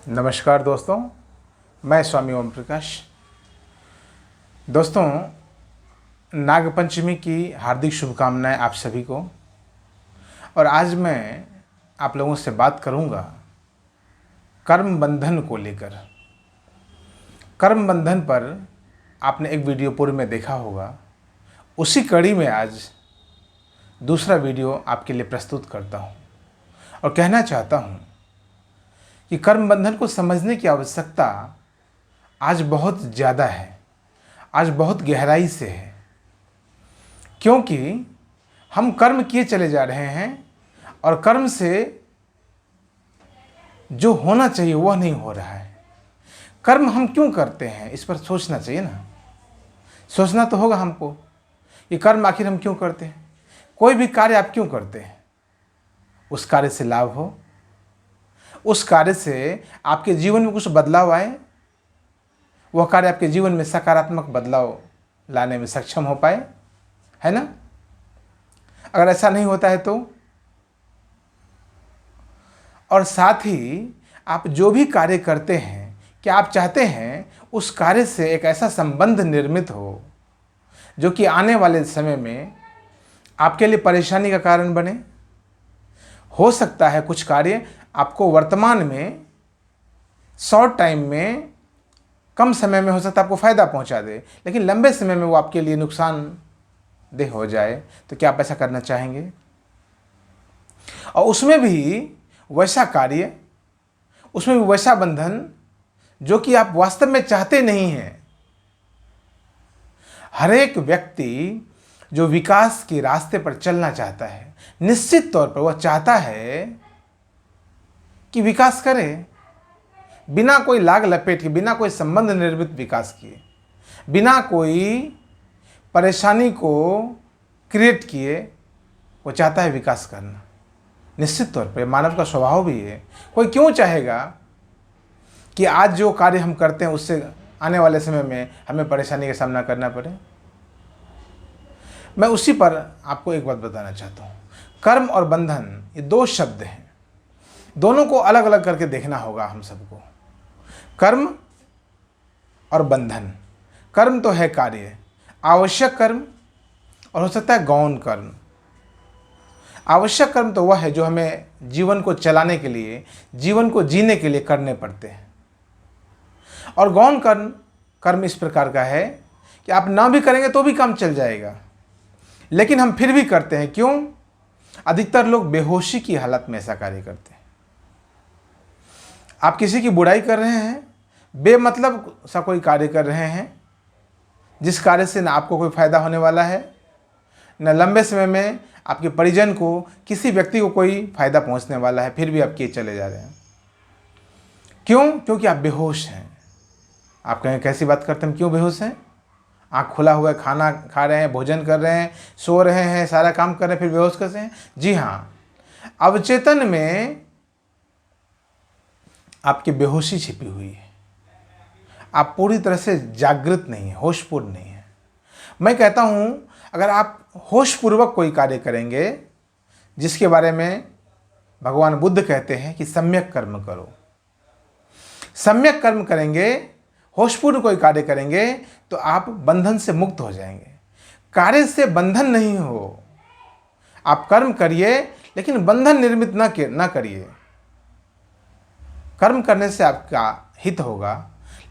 नमस्कार दोस्तों, मैं स्वामी ओम प्रकाश। दोस्तों, नागपंचमी की हार्दिक शुभकामनाएं आप सभी को। और आज मैं आप लोगों से बात करूंगा कर्म बंधन को लेकर। कर्म बंधन पर आपने एक वीडियो पूर्व में देखा होगा, उसी कड़ी में आज दूसरा वीडियो आपके लिए प्रस्तुत करता हूं और कहना चाहता हूं कि कर्म बंधन को समझने की आवश्यकता आज बहुत ज़्यादा है, आज बहुत गहराई से है। क्योंकि हम कर्म किए चले जा रहे हैं और कर्म से जो होना चाहिए वह नहीं हो रहा है। कर्म हम क्यों करते हैं, इस पर सोचना चाहिए ना। सोचना तो होगा हमको कि कर्म आखिर हम क्यों करते हैं। कोई भी कार्य आप क्यों करते हैं? उस कार्य से लाभ हो, उस कार्य से आपके जीवन में कुछ बदलाव आए, वह कार्य आपके जीवन में सकारात्मक बदलाव लाने में सक्षम हो पाए, है ना। अगर ऐसा नहीं होता है तो, और साथ ही आप जो भी कार्य करते हैं, क्या आप चाहते हैं उस कार्य से एक ऐसा संबंध निर्मित हो जो कि आने वाले समय में आपके लिए परेशानी का कारण बने। हो सकता है कुछ कार्य आपको वर्तमान में शॉर्ट टाइम में, कम समय में हो सकता है आपको फ़ायदा पहुंचा दे, लेकिन लंबे समय में वो आपके लिए नुकसानदेह हो जाए। तो क्या आप ऐसा करना चाहेंगे? और उसमें भी वैसा कार्य, उसमें भी वैसा बंधन जो कि आप वास्तव में चाहते नहीं हैं। हर एक व्यक्ति जो विकास के रास्ते पर चलना चाहता है, निश्चित तौर पर वह चाहता है कि विकास करे, बिना कोई लाग लपेट के, बिना कोई संबंध निर्मित विकास किए, बिना कोई परेशानी को क्रिएट किए, वो चाहता है विकास करना। निश्चित तौर पर मानव का स्वभाव भी है। कोई क्यों चाहेगा कि आज जो कार्य हम करते हैं उससे आने वाले समय में हमें परेशानी का सामना करना पड़े। मैं उसी पर आपको एक बात बताना चाहता हूँ। कर्म और बंधन ये दो शब्द हैं, दोनों को अलग अलग करके देखना होगा हम सबको। कर्म और बंधन। कर्म तो है कार्य, आवश्यक कर्म, और हो सकता है गौण कर्म। आवश्यक कर्म तो वह है जो हमें जीवन को चलाने के लिए, जीवन को जीने के लिए करने पड़ते हैं। और गौण कर्म इस प्रकार का है कि आप ना भी करेंगे तो भी काम चल जाएगा, लेकिन हम फिर भी करते हैं। क्यों? अधिकतर लोग बेहोशी की हालत में ऐसा कार्य करते हैं। आप किसी की बुराई कर रहे हैं, बेमतलब सा कोई कार्य कर रहे हैं, जिस कार्य से ना आपको कोई फायदा होने वाला है, न लंबे समय में आपके परिजन को, किसी व्यक्ति को कोई फायदा पहुंचने वाला है, फिर भी आप किए चले जा रहे हैं। क्यों? क्योंकि आप बेहोश हैं। आप कहें कैसी बात करते हैं, क्यों बेहोश हैं? आँख खुला हुआ है, खाना खा रहे हैं, भोजन कर रहे हैं, सो रहे हैं, सारा काम कर रहे हैं, फिर बेहोश कैसे हैं? जी हाँ, अवचेतन में आपकी बेहोशी छिपी हुई है। आप पूरी तरह से जागृत नहीं है, होशपूर्ण नहीं है। मैं कहता हूं, अगर आप होशपूर्वक कोई कार्य करेंगे, जिसके बारे में भगवान बुद्ध कहते हैं कि सम्यक कर्म करो, सम्यक कर्म करेंगे, होशपूर्ण कोई कार्य करेंगे, तो आप बंधन से मुक्त हो जाएंगे। कार्य से बंधन नहीं हो। आप कर्म करिए, लेकिन बंधन निर्मित न करिए। कर्म करने से आपका हित होगा,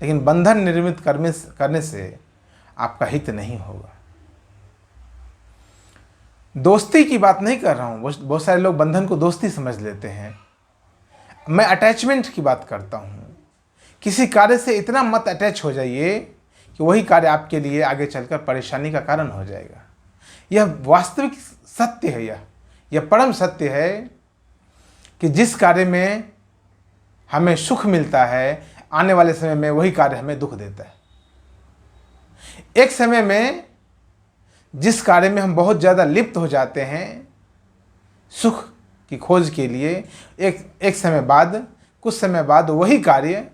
लेकिन बंधन निर्मित करने से आपका हित नहीं होगा। दोस्ती की बात नहीं कर रहा हूँ, बहुत सारे लोग बंधन को दोस्ती समझ लेते हैं। मैं अटैचमेंट की बात करता हूँ। किसी कार्य से इतना मत अटैच हो जाइए कि वही कार्य आपके लिए आगे चलकर परेशानी का कारण हो जाएगा। यह वास्तविक सत्य है, यह परम सत्य है कि जिस कार्य में हमें सुख मिलता है, आने वाले समय में वही कार्य हमें दुख देता है। एक समय में जिस कार्य में हम बहुत ज़्यादा लिप्त हो जाते हैं सुख की खोज के लिए, एक समय बाद, कुछ समय बाद वही कार्य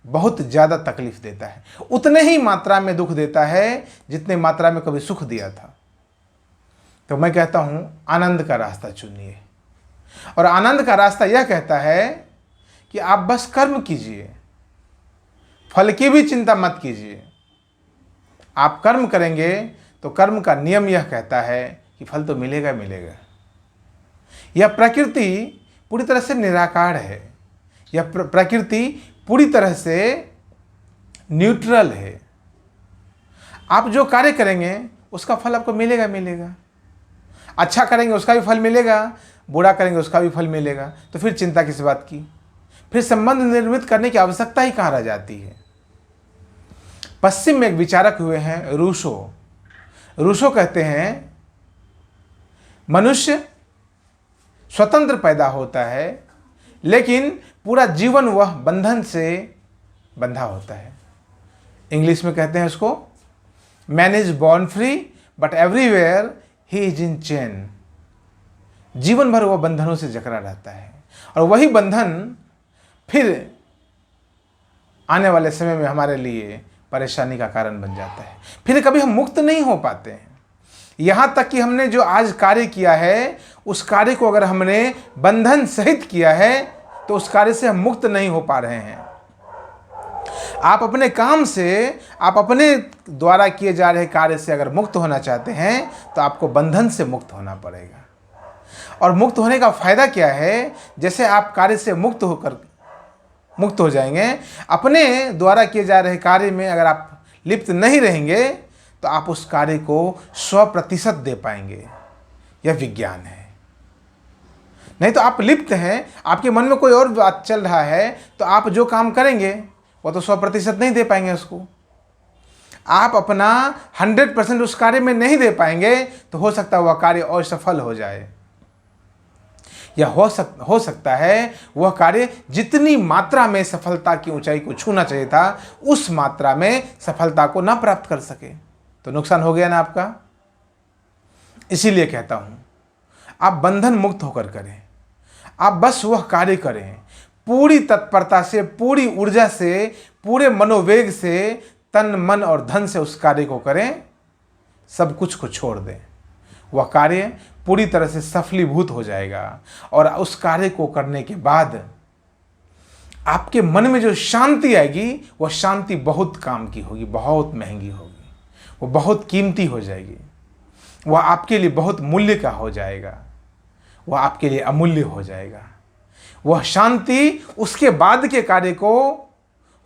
बहुत ज़्यादा तकलीफ देता है। उतने ही मात्रा में दुख देता है जितने मात्रा में कभी सुख दिया था। तो मैं कहता हूँ, आनंद का रास्ता चुनिए। और आनंद का रास्ता यह कहता है कि आप बस कर्म कीजिए, फल की भी चिंता मत कीजिए। आप कर्म करेंगे तो कर्म का नियम यह कहता है कि फल तो मिलेगा मिलेगा। यह प्रकृति पूरी तरह से निराकार है, यह प्रकृति पूरी तरह से न्यूट्रल है। आप जो कार्य करेंगे उसका फल आपको मिलेगा मिलेगा। अच्छा करेंगे उसका भी फल मिलेगा, बुरा करेंगे उसका भी फल मिलेगा। तो फिर चिंता किस बात की, फिर संबंध निर्मित करने की आवश्यकता ही कहाँ रह जाती है। पश्चिम में एक विचारक हुए हैं रूसो। रूसो कहते हैं मनुष्य स्वतंत्र पैदा होता है, लेकिन पूरा जीवन वह बंधन से बंधा होता है। इंग्लिश में कहते हैं उसको, man is born free but everywhere he is in chain. जीवन भर वह बंधनों से जकड़ा रहता है, और वही बंधन फिर आने वाले समय में हमारे लिए परेशानी का कारण बन जाता है। फिर कभी हम मुक्त नहीं हो पाते हैं। यहाँ तक कि हमने जो आज कार्य किया है, उस कार्य को अगर हमने बंधन सहित किया है तो उस कार्य से हम मुक्त नहीं हो पा रहे हैं। आप अपने काम से, आप अपने द्वारा किए जा रहे कार्य से अगर मुक्त होना चाहते हैं तो आपको बंधन से मुक्त होना पड़ेगा। और मुक्त होने का फायदा क्या है? जैसे आप कार्य से मुक्त हो जाएंगे, अपने द्वारा किए जा रहे कार्य में अगर आप लिप्त नहीं रहेंगे तो आप उस कार्य को 100% दे पाएंगे। यह विज्ञान है। नहीं तो आप लिप्त हैं, आपके मन में कोई और बात चल रहा है, तो आप जो काम करेंगे वो तो 100% नहीं दे पाएंगे उसको। आप अपना 100% उस कार्य में नहीं दे पाएंगे तो हो सकता है वह कार्य असफल हो जाए, या हो सकता है वह कार्य जितनी मात्रा में सफलता की ऊंचाई को छूना चाहिए था उस मात्रा में सफलता को ना प्राप्त कर सके, तो नुकसान हो गया ना आपका। इसीलिए कहता हूं आप बंधन मुक्त होकर करें। आप बस वह कार्य करें पूरी तत्परता से, पूरी ऊर्जा से, पूरे मनोवेग से, तन मन और धन से उस कार्य को करें। सब कुछ को छोड़ दें, वह कार्य पूरी तरह से सफलीभूत हो जाएगा। और उस कार्य को करने के बाद आपके मन में जो शांति आएगी, वह शांति बहुत काम की होगी, बहुत महंगी होगी, वो बहुत कीमती हो जाएगी, वह आपके लिए बहुत मूल्य का हो जाएगा, वह आपके लिए अमूल्य हो जाएगा। वह शांति उसके बाद के कार्य को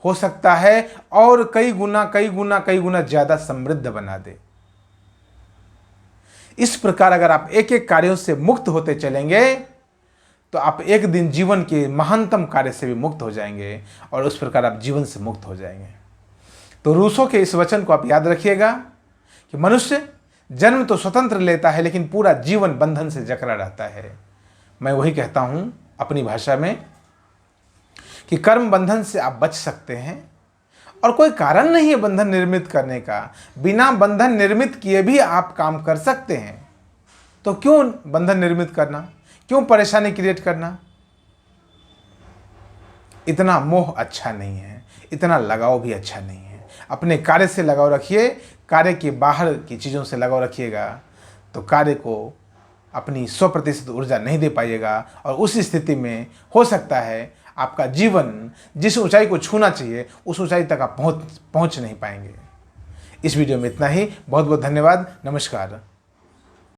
हो सकता है और कई गुना ज्यादा समृद्ध बना दे। इस प्रकार अगर आप एक एक कार्यों से मुक्त होते चलेंगे तो आप एक दिन जीवन के महानतम कार्य से भी मुक्त हो जाएंगे, और उस प्रकार आप जीवन से मुक्त हो जाएंगे। तो रूसो के इस वचन को आप याद रखिएगा कि मनुष्य जन्म तो स्वतंत्र लेता है, लेकिन पूरा जीवन बंधन से जकड़ा रहता है। मैं वही कहता हूं अपनी भाषा में कि कर्म बंधन से आप बच सकते हैं, और कोई कारण नहीं है बंधन निर्मित करने का। बिना बंधन निर्मित किए भी आप काम कर सकते हैं। तो क्यों बंधन निर्मित करना, क्यों परेशानी क्रिएट करना? इतना मोह अच्छा नहीं है, इतना लगाव भी अच्छा नहीं है। अपने कार्य से लगाव रखिए। कार्य के बाहर की चीज़ों से लगाव रखिएगा तो कार्य को अपनी 100% ऊर्जा नहीं दे पाइएगा, और उस स्थिति में हो सकता है आपका जीवन जिस ऊंचाई को छूना चाहिए उस ऊंचाई तक आप पहुंच नहीं पाएंगे। इस वीडियो में इतना ही। बहुत बहुत धन्यवाद। नमस्कार।